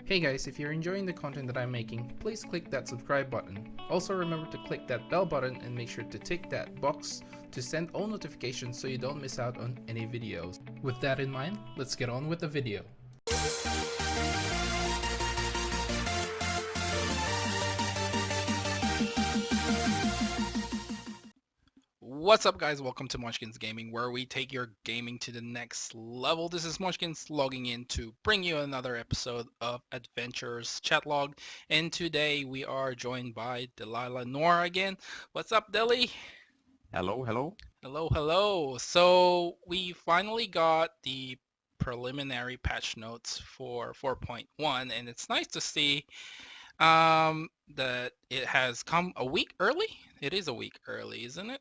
Hey guys, if you're enjoying the content that I'm making, please click that subscribe button. Also remember to click that bell button and make sure to tick that box to send all notifications so you don't miss out on any videos. With that in mind, let's get on with the video. What's up guys, welcome to Munchkins Gaming, where we take your gaming to the next level. This is Munchkins logging in to bring you another episode of Adventures Chat Log, and today we are joined by Delilah Nora again. What's up, Deli? Hello, hello. Hello. So we finally got the preliminary patch notes for 4.1, and it's nice to see that it has come a week early. It is a week early, isn't it?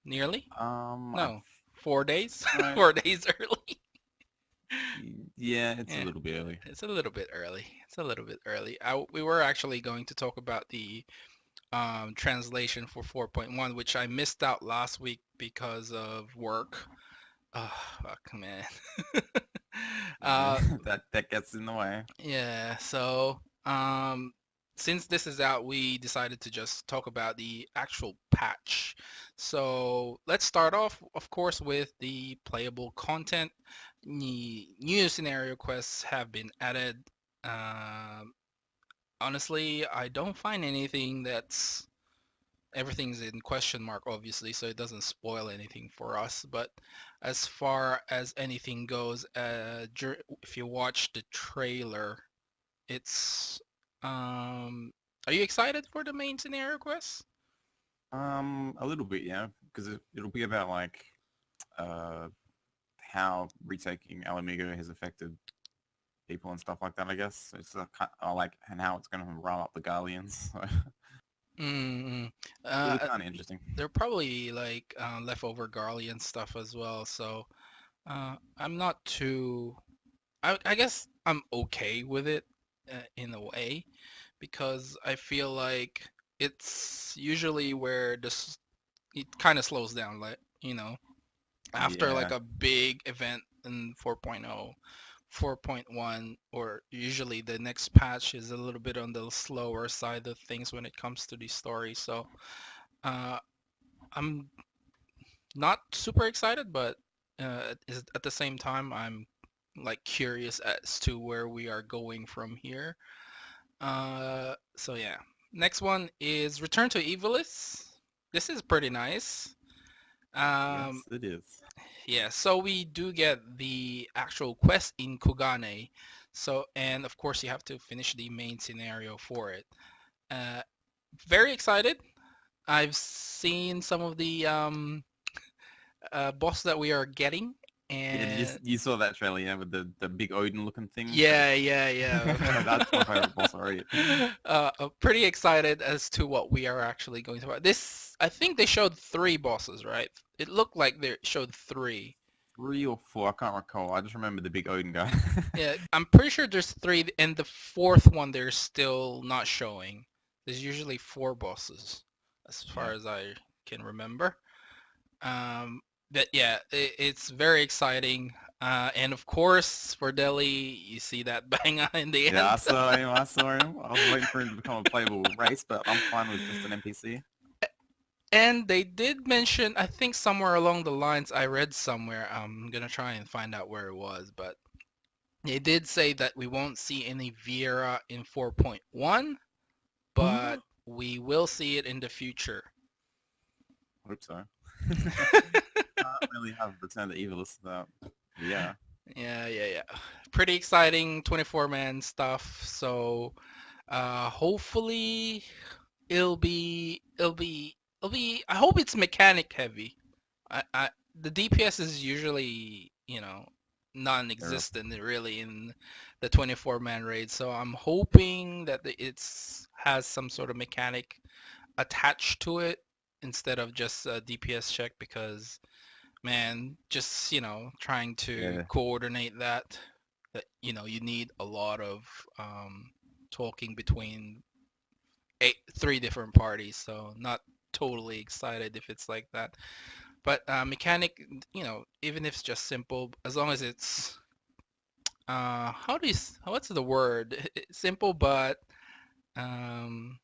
Nearly? No, 4 days. 4 days early. Yeah, it's Yeah, a little bit early. it's a little bit early. It's a little bit early. We were actually going to talk about the translation for 4.1, which I missed out last week because of work. Oh, fuck, man. That gets in the way. Yeah, so since this is out, we decided to just talk about the actual patch. So let's start off, of course, with the playable content. The new scenario quests have been added. Um, Honestly, I don't find anything that's everything's in question mark, obviously, so it doesn't spoil anything for us. But as far as anything goes, if you watch the trailer, it's are you excited for the main scenario quest? A little bit, yeah, because it'll be about like uh how retaking Alamigo has affected people and stuff like that. I guess it's like and how it's going to rile up the Guardians. So Mm-hmm. it'll be kind of interesting. There are probably like leftover Garly and stuff as well, so I'm not too. I guess I'm okay with it in a way, because I feel like it's usually where this it kind of slows down, like after like Yeah, a big event in 4.0, 4.1, or usually the next patch is a little bit on the slower side of things when it comes to the story. So uh, I'm not super excited, but at the same time, I'm like curious as to where we are going from here. So yeah. Next one is Return to Evilis. This is pretty nice. Um, yes, it is. yeah, so we do get the actual quest in Kugane. So, and of course you have to finish the main scenario for it. Uh, Very excited. I've seen some of the boss that we are getting, Yeah, and you saw that trailer, yeah, with the big Odin looking thing. yeah. That's my favorite boss already. I'm pretty excited as to what we are actually going to. This, I think they showed 3 bosses, right? It looked like they showed 3. 3 or 4, I can't recall. I just remember the big Odin guy. Yeah, I'm pretty sure there's 3, and the 4th one they're still not showing. There's usually 4 bosses, as far Yeah. as I can remember. Um, but yeah, it's very exciting. And of course, for Delhi, you see that banger in the Yeah, end. I saw him. I saw him. I was waiting for him to become a playable race, but I'm fine with just an NPC. And they did mention, I think somewhere along the lines, I read somewhere, I'm gonna try and find out where it was, but they did say that we won't see any Viera in 4.1, but we will see it in the future. Hope so. Can't really have Return to Evilus without. Yeah. Yeah. Pretty exciting 24-man stuff. So hopefully I hope it's mechanic heavy. The DPS is usually, Sure. non-existent really in the 24-man raid. So I'm hoping that it's has some sort of mechanic attached to it instead of just a DPS check, because man, just trying to Yeah. coordinate that you need a lot of talking between 3 different parties. So not totally excited if it's like that. But mechanic, even if it's just simple, as long as it's how do you what's the word? Simple but um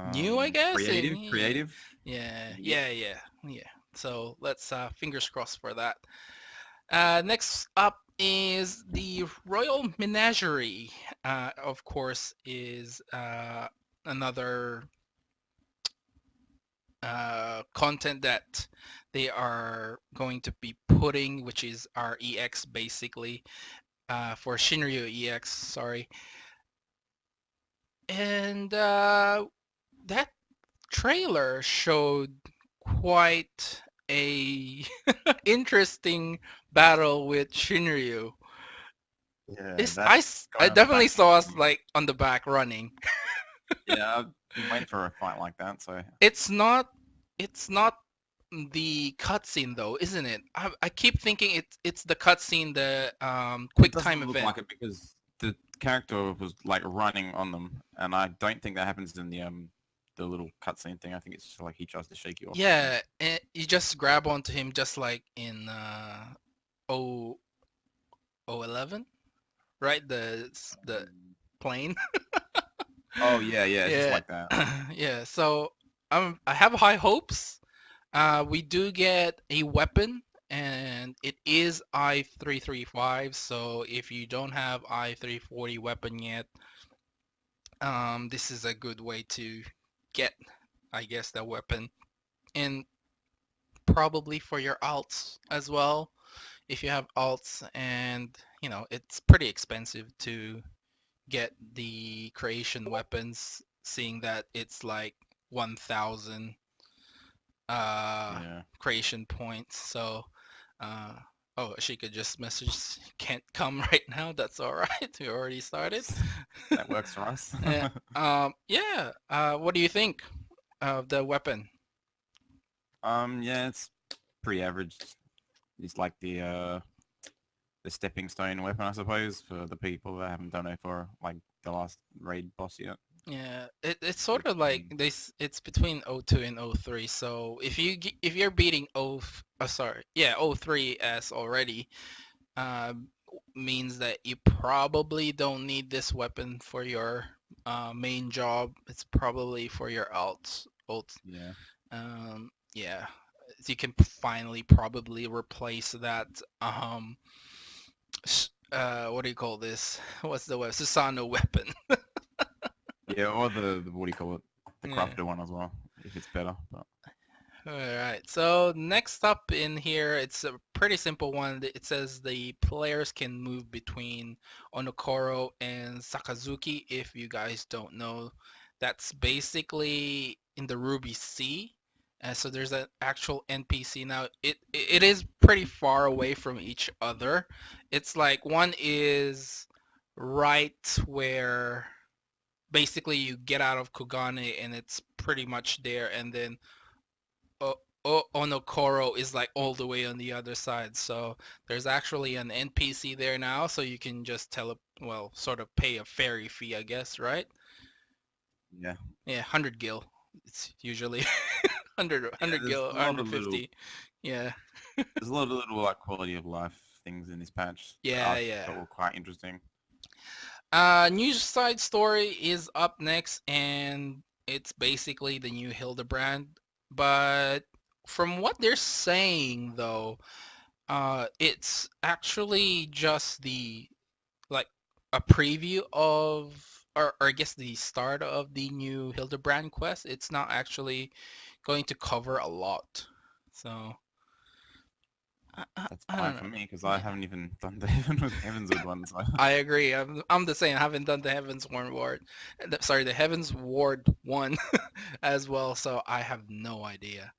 new, I guess. And Creative. Yep. yeah. So let's fingers crossed for that. Next up is the Royal Menagerie. Of course, is another content that they are going to be putting, which is our EX basically for Shinryu EX. Sorry, and that trailer showed quite a interesting battle with Shinryu. Yeah, It's, that I guy on the definitely back. saw us like on the back running. Yeah, I've been waiting for a fight like that. So It's not it's not the cutscene though, isn't it? I keep thinking it's the cutscene, the it quick time doesn't look event. like it because the character was like running on them, and I don't think that happens in the little cutscene thing. I think it's just like he tries to shake you off or something. Yeah, and you just grab onto him just like in O 011, right? The plane. Oh yeah, yeah, it's just Yeah, like that. yeah. So I have high hopes. We do get a weapon, and it is I-335. So if you don't have I-340 weapon yet, this is a good way to get, I guess, the weapon, and probably for your alts as well. If you have alts, and it's pretty expensive to get the creation weapons, seeing that it's like 1,000 Yeah, creation points. So, uh, oh, she could just message, can't come right now. That's all right. We already started. that works for us. Yeah. Yeah. What do you think of the weapon? Yeah, it's pretty average. It's like the stepping stone weapon, I suppose, for the people that haven't done it for like the last raid boss yet. Yeah, it's sort Which of like this. It's between O2 and O3. So if you're beating sorry, yeah, O3S already, um, means that you probably don't need this weapon for your main job. It's probably for your alts. yeah, Yeah, so you can finally probably replace that. What do you call this? What's the weapon? Susano weapon. yeah, or the what do you call it? The Yeah. crafter one as well, if it's better. But All right. So next up in here, it's a pretty simple one. It says the players can move between Onokoro and Sakazuki. If you guys don't know, that's basically in the Ruby Sea. So there's an actual NPC now. It is pretty far away from each other. It's like one is right where basically you get out of Kugane and it's pretty much there, and then Onokoro is like all the way on the other side. So there's actually an NPC there now, so you can just well, sort of pay a ferry fee, I guess, right? yeah, Yeah, 100 gil. It's usually 100 there's gil, a lot of little 150. Yeah. there's a lot of little like quality of life things in this patch that Yeah, I yeah. thought were quite interesting. New side story is up next, and it's basically the new Hildebrand. But from what they're saying, though, it's actually just the like a preview of, or I guess the start of the new Hildebrand quest. It's not actually going to cover a lot. So That's I fine don't for know. me because I Yeah, haven't even done the Heavenswood one. So I agree. I'm the same. I haven't done the Heavens Ward, sorry, the Heavens Ward one as well. So I have no idea.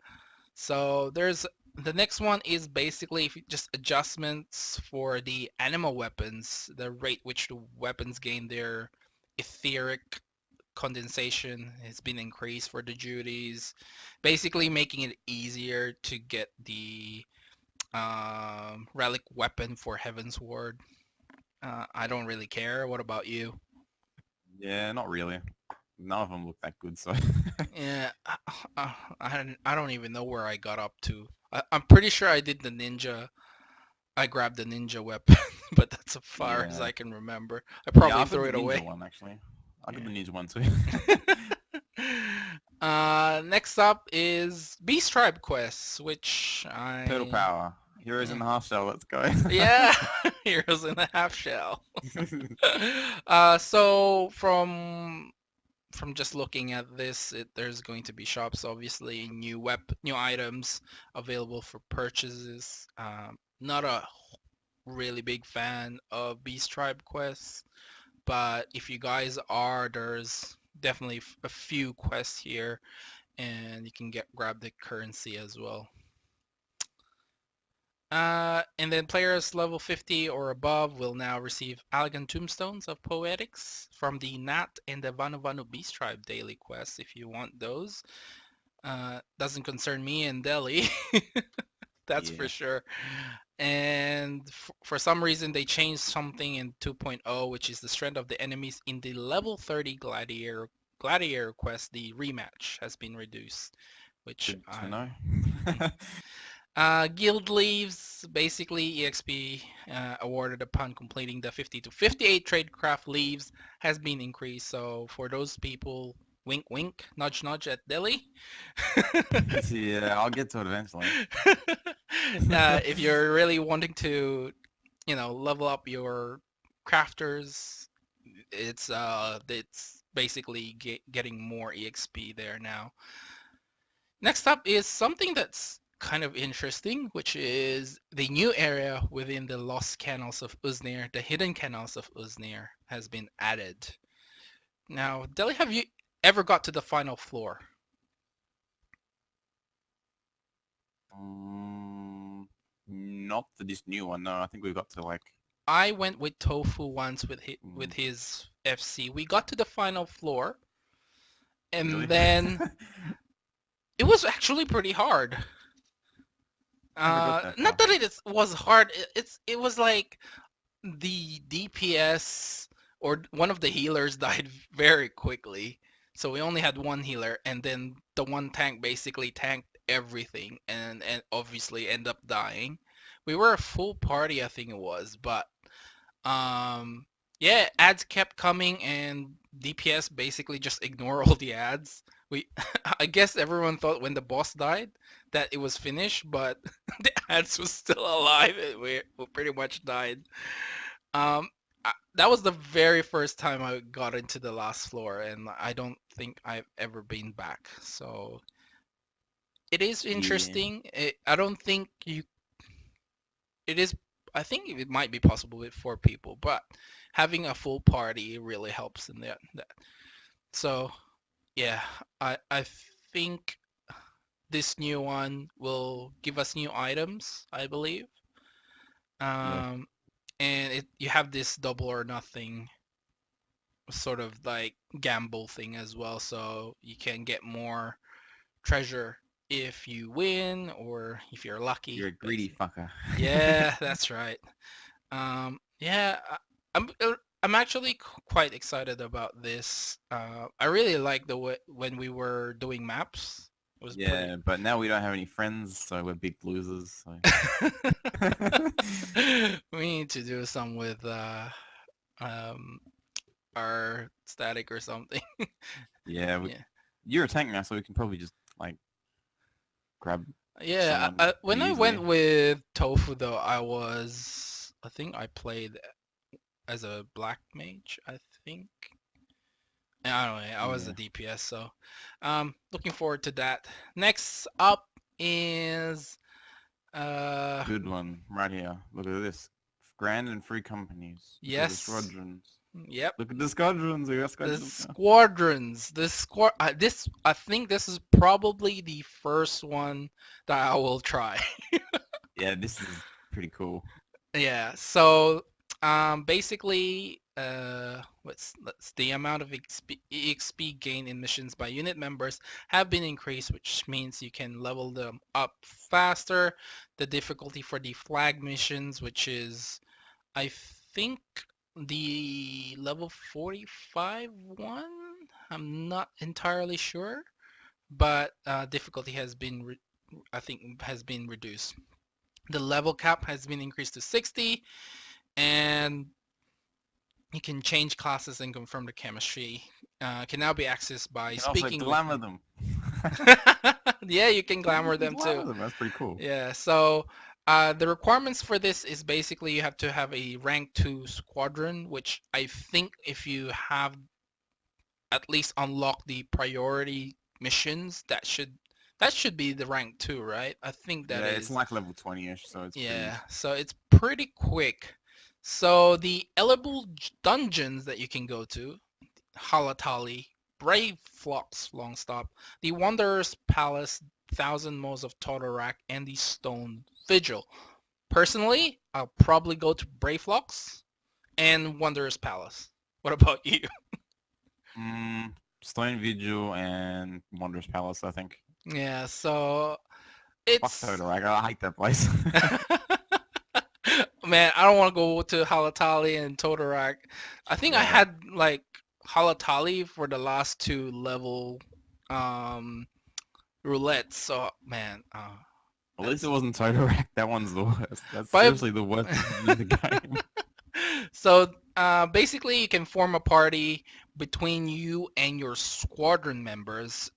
So there's the next one is basically just adjustments for the animal weapons, the rate which the weapons gain their etheric condensation has been increased for the duties, basically making it easier to get the relic weapon for Heaven's Ward. I don't really care. What about you? yeah, not really. None of them look that good. So Yeah, I don't even know where I got up to. I'm pretty sure I did the ninja. I grabbed the ninja weapon. but that's as far as Yeah. I can remember. I Yeah, probably I've got threw the it ninja away. one actually. I got the Yeah. ninja one too. Next up is Beast Tribe quests, which Turtle I power. Heroes in yeah the half shell. Let's go. yeah Heroes in the Half Shell. So from just looking at this, there's going to be shops, obviously, new items available for purchases. Not a really big fan of Beast Tribe quests, but if you guys are, there's definitely a few quests here, and you can grab the currency as well. And then players level 50 or above will now receive Elegant Tombstones of Poetics from the Nat and the Vanu Vanu Beast Tribe daily quests if you want those. Doesn't concern me in Delhi, that's for Yeah. sure. And for some reason, they changed something in 2.0, which is the strength of the enemies in the level 30 Gladiator quest. The rematch has been reduced, which Good to I'm know. Guild leaves, basically EXP awarded upon completing the 50 to 58 tradecraft leaves has been increased. So for those people, wink wink, nudge nudge at Delhi. Yeah, I'll get to it eventually. If you're really wanting to, level up your crafters, it's basically getting more EXP there now. Next up is something that's kind of interesting, which is the new area within the Lost Kennels of Uznir, the Hidden Kennels of Uznir, has been added. Now, Deli, have you ever got to the final floor? Not for this new one. No, I think we got to like. I went with Tofu once with Mm, his FC. We got to the final floor, and really? then it was actually pretty hard. Never got that Not far. that was hard. It was like the DPS or one of the healers died very quickly. So we only had one healer, and then the one tank basically tanked everything and obviously end up dying. We were a full party, I think it was, but um yeah, ads kept coming and DPS basically just ignore all the ads. We I guess everyone thought when the boss died that it was finished, but the ads was still alive. We pretty much died. Um, that was the very first time I got into the last floor, and I don't think I've ever been back. So it is Yeah. interesting. I don't think you. It is. I think it might be possible with 4 people, but having a full party really helps in that. So yeah, I think this new one will give us new items, I believe. Yeah. Um, and you have this double or nothing sort of like gamble thing as well, so you can get more treasure if you win or if you're lucky, You're a greedy basically. fucker. Yeah, that's right. Yeah, I'm actually quite excited about this. I really like the way when we were doing maps. It was pretty. Yeah, but now we don't have any friends, so we're big losers. So. We need to do some with um our static or something. Yeah, Yeah. you're a tank now, so we can probably just like grab Yeah, someone when pretty I went easily. with Tofu though, I think I played as a black mage, I think. I don't know, I was a Yeah, DPS, so looking forward to that. Next up is good one right here. Look at this. Grand and free companies. Look at the yes, Squadrons. yep, Look at the Squadrons. We got the Squadrons now. Squadrons. This I think this is probably the first one that I will try. Yeah, this is pretty cool. Yeah, so basically, what's the amount of EXP gain in missions by unit members have been increased, which means you can level them up faster. The difficulty for the flag missions, which is, I think, the level 45 one. I'm not entirely sure, but difficulty has been, I think, has been reduced. The level cap has been increased to 60, and you can change classes and confirm the chemistry. Can now be accessed by You can also speaking with glamour you. them. Yeah, you can You glamour can them too. glamour them. That's pretty cool. Yeah, so the requirements for this is basically you have to have a rank 2 squadron, which I think if you have at least unlocked the priority missions, that should be the rank 2, right? I think that Yeah, it's is. like level 20-ish, so it's pretty. Yeah, so it's pretty quick. So the eligible dungeons that you can go to, Halatali, Brave Flocks, long stop, the Wanderer's Palace, Thousand Moles of Totorak, and the Stone Vigil. Personally, I'll probably go to Brave Flocks and Wanderer's Palace. What about you? Mm, Stone Vigil and Wanderer's Palace, I think. Yeah, so Fuck it's Totoro, I hate that place. man, I don't want to go to Halatali and Totorak. I think I Yeah. had like Halatali for the last two level um roulettes. So man, At least it that's wasn't Totorak. That one's the worst. That's but seriously the worst mission in the game. so basically you can form a party between you and your squadron members.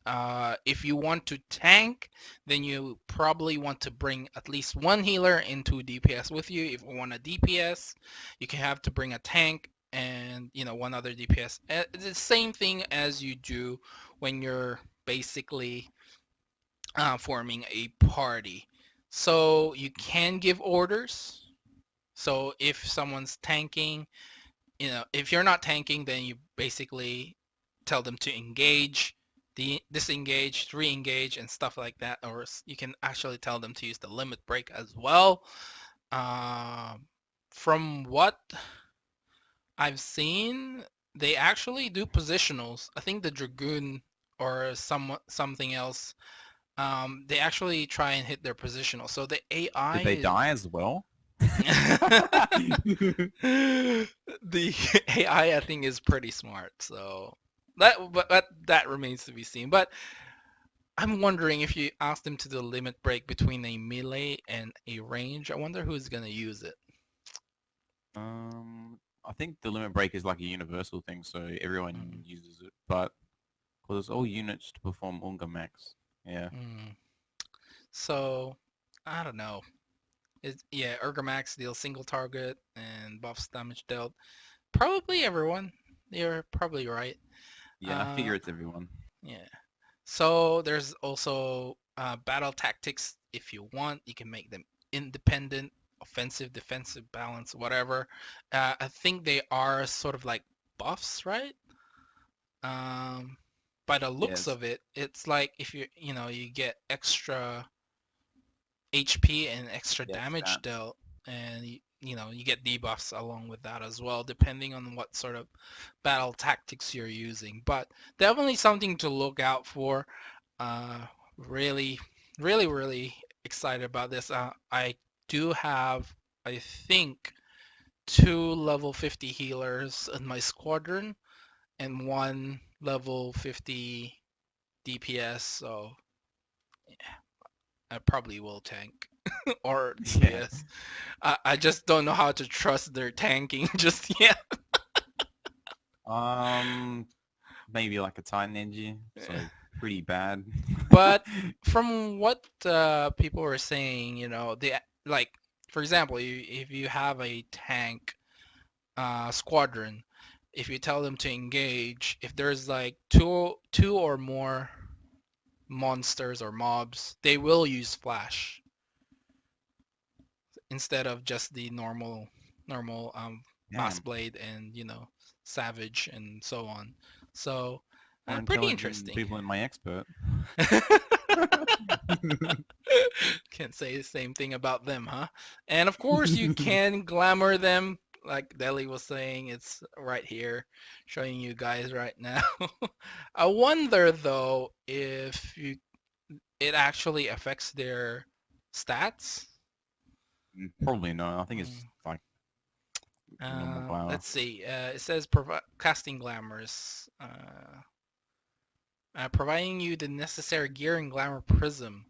If you want to tank, then you probably want to bring at least one healer and two DPS with you. If you want a DPS, you can have to bring a tank and one other DPS. It's the same thing as you do when you're basically forming a party. So you can give orders. So if someone's tanking, if you're not tanking, then you basically tell them to engage, disengage, re-engage, and stuff like that. Or you can actually tell them to use the limit break as well. Um, from what I've seen, they actually do positionals. I think the Dragoon or something else, they actually try and hit their positional. So the AI Did they is die as well? the AI I think is pretty smart. So that remains to be seen. But I'm wondering if you ask them to do a limit break between a melee and a range, I wonder who's gonna use it. I think the limit break is like a universal thing, so everyone Mm, uses it. But because it's all units to perform Unga Max. Yeah. mm. So I don't know. Yeah, Ergomax deals single target and buffs damage dealt. Probably everyone. You're probably right. Yeah, I Uh, figure it's everyone. yeah. So there's also battle tactics. If you want, you can make them independent, offensive, defensive, balance, whatever. I think they are sort of like buffs, right? Um, by the looks Yes. of it, it's like if you get extra HP and extra Yeah, damage stats. dealt, and you get debuffs along with that as well, depending on what sort of battle tactics you're using. But definitely something to look out for. Uh, really, really, really excited about this. I do have, I think, two level 50 healers in my squadron and one level 50 DPS, so I probably will tank or Yeah. DPS. I just don't know how to trust their tanking just yet. Um, Maybe like a Titan Edgy, so pretty bad. But from what people were saying, like for example, if you have a tank squadron, if you tell them to engage, if there's like two or more monsters or mobs, they will use flash instead of just the normal fast Damn. blade and savage and so on. So More pretty intelligent than interesting. people in my expert. Can't say the same thing about them, huh? And of course you can glamour them, like Deli was saying. It's right here, showing you guys right now. I wonder though if it actually affects their stats. Probably no. I think it's Mm. like normal glamour. Let's see. It says casting glamours, providing you the necessary gear and glamour prism.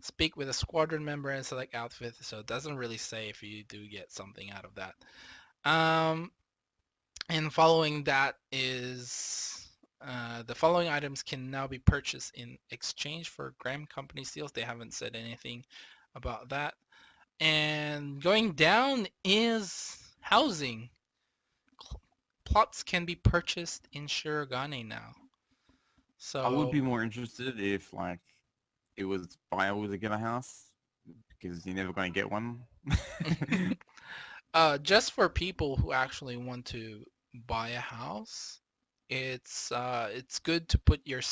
Speak with a squadron member and select outfit. So it doesn't really say if you do get something out of that. Um, and following that is the following items can now be purchased in exchange for Graham Company seals. They haven't said anything about that. And going down is housing. Plots can be purchased in Shirogane now. I would So be more interested if like it was viable to get a house because you're never going to get one. just for people who actually want to buy a house, it's good to put your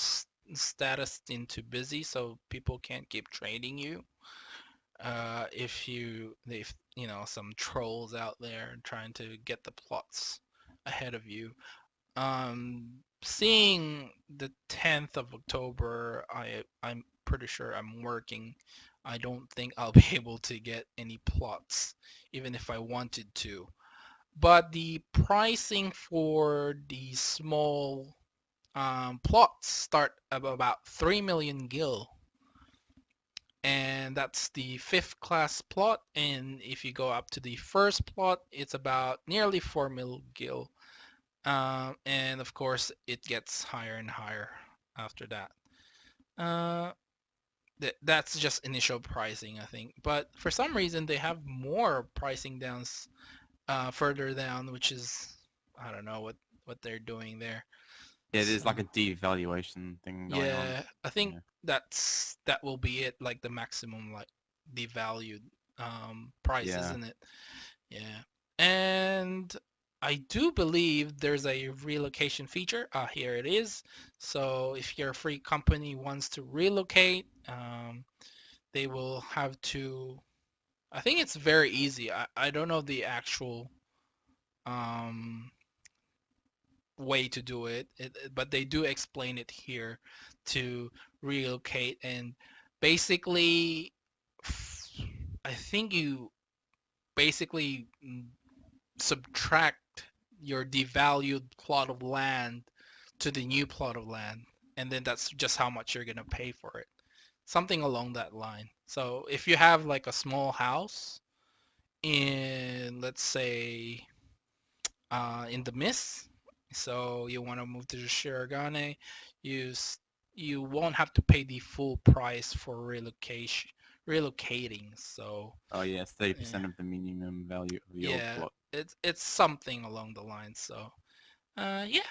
status into busy so people can't keep trading you. If you know some trolls out there trying to get the plots ahead of you. Seeing the 10th of October, I'm pretty sure I'm working. I don't think I'll be able to get any plots, even if I wanted to. But the pricing for the small plots start at about 3 million gil, and that's the fifth class plot. And if you go up to the first plot, it's about nearly 4 mil gil. And of course, it gets higher and higher after that. Uh, that's just initial pricing, I think. But for some reason, they have more pricing downs further down, which is I don't know what they're doing there. Yeah, there's So like a devaluation thing going on. yeah, I think Yeah. that will be it, like the maximum like devalued price, Yeah. isn't it? Yeah. And I do believe there's a relocation feature. Here it is. So if your free company wants to relocate, they will have to. I think it's very easy. I don't know the actual um, way to do but they do explain it here to relocate. And basically, I think you basically subtract your devalued plot of land to the new plot of land, and then that's just how much you're gonna pay for it. Something along that line. So if you have like a small house in, let's say, in the Mist, so you want to move to the Shirogane, you you won't have to pay the full price for relocating. So Oh yeah, it's yeah, 30% of the minimum value of the old yeah, plot. it's something along the lines. So yeah,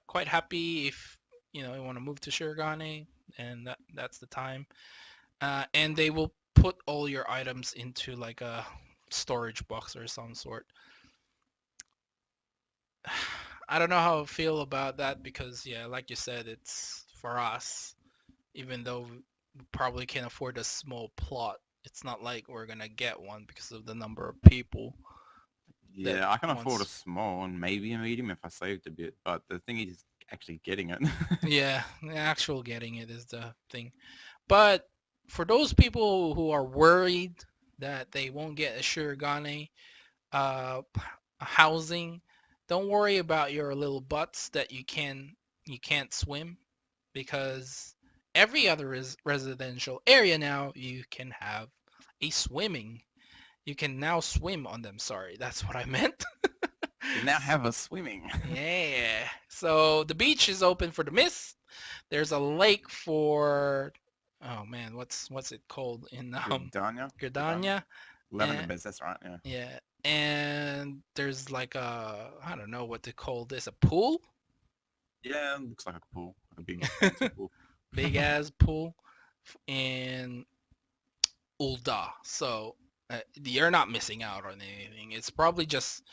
quite happy if you want to move to Shirogane, and that's the time. And they will put all your items into like a storage box or some sort. I don't know how I feel about that because yeah, like you said, it's for us. Even though we probably can't afford a small plot, it's not like we're gonna get one because of the number of people that Yeah, I can afford a wants. small and maybe a medium if I saved a bit, but the thing is actually getting it. Yeah, the actual getting it is the thing. But for those people who are worried that they won't get a Shirogane uh, housing, don't worry about your little butts that you can't swim, because every other residential area now you can have a swimming. You can now swim on them. Sorry, that's what I meant. You now have a swimming. Yeah. So the beach is open for the Mist. There's a lake for, oh man, what's it called in Gridania? Gridania? Gridania? 11 the And best, that's right, yeah. yeah, and there's like a, I don't know what to call this, a pool, Yeah, it looks like a pool. Like a big fancy pool. big ass pool in Ulda. So you're not missing out on anything. It's probably just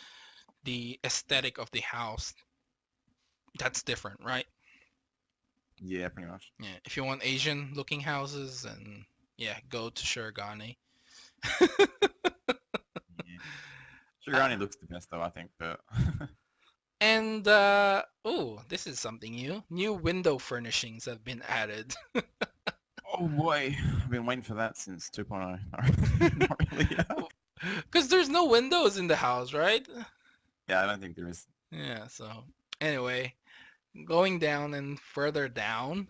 the aesthetic of the house that's different, right? Yeah, pretty much. Yeah. If you want Asian looking houses, and yeah, go to Shirogane. Yeah. Uh, Shirani looks the best though, I think, but and oh, this is something new. New window furnishings have been added. oh boy, I've been waiting for that since 2.0. No, not really. Because there's no windows in the house, right? Yeah, I don't think there is. Yeah, so anyway, going down and further down,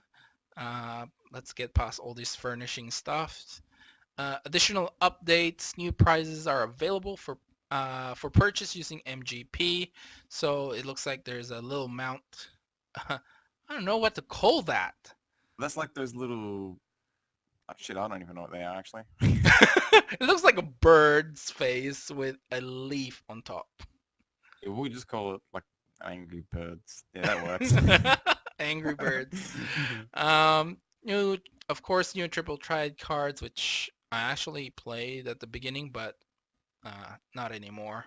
let's get past all these furnishing stuff. Additional updates, new prizes are available for for purchase using MGP. So it looks like there's a little mount. I don't know what to call that. That's like those little... Oh, shit, I don't even know what they are, actually. It looks like a bird's face with a leaf on top. Yeah, we'll just call it, like, Angry Birds. Yeah, that works. Angry Birds. New, of course, new triple triad cards, which I actually played at the beginning, but not anymore.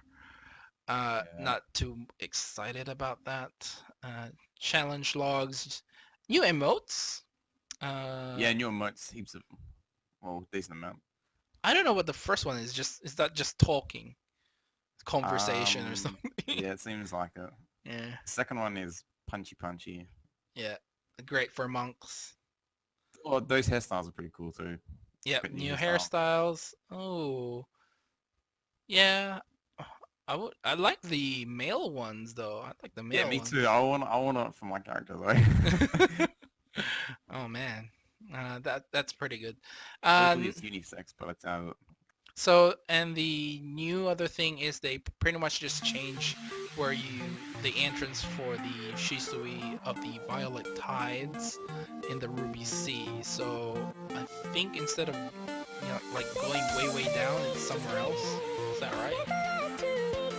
Yeah. Not too excited about that. Challenge logs, new emotes. Yeah, new emotes, heaps of them. Well, decent amount. I don't know what the first one is. Is that just talking, conversation or something? Yeah, it seems like it. Yeah, Second one is punchy. yeah. Great for monks. Oh, those hairstyles are pretty cool too. Yep, Got new hairstyle. hairstyles. Oh, yeah. I like the male ones though. I like the Yeah, male me ones. too. I want it for my character though. Oh man, that's pretty good. Hopefully Um, it's unisex, but it's out. so and the new other thing is they pretty much just change where the entrance for the Shisui of the Violet Tides in the Ruby Sea. So I think instead of like going way down, it's somewhere else. Is that right?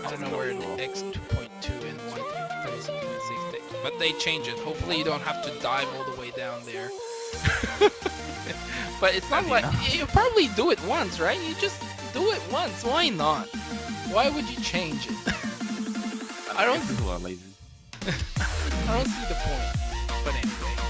I don't know where Sure. X 2.2 and Y 36.6, but they change it. Hopefully you don't have to dive all the way down there. But it's not That'd be like nice. you probably do it once, right? You just do it once. Why not? Why would you change it? I don't. People are lazy. I don't see the point. But anyway.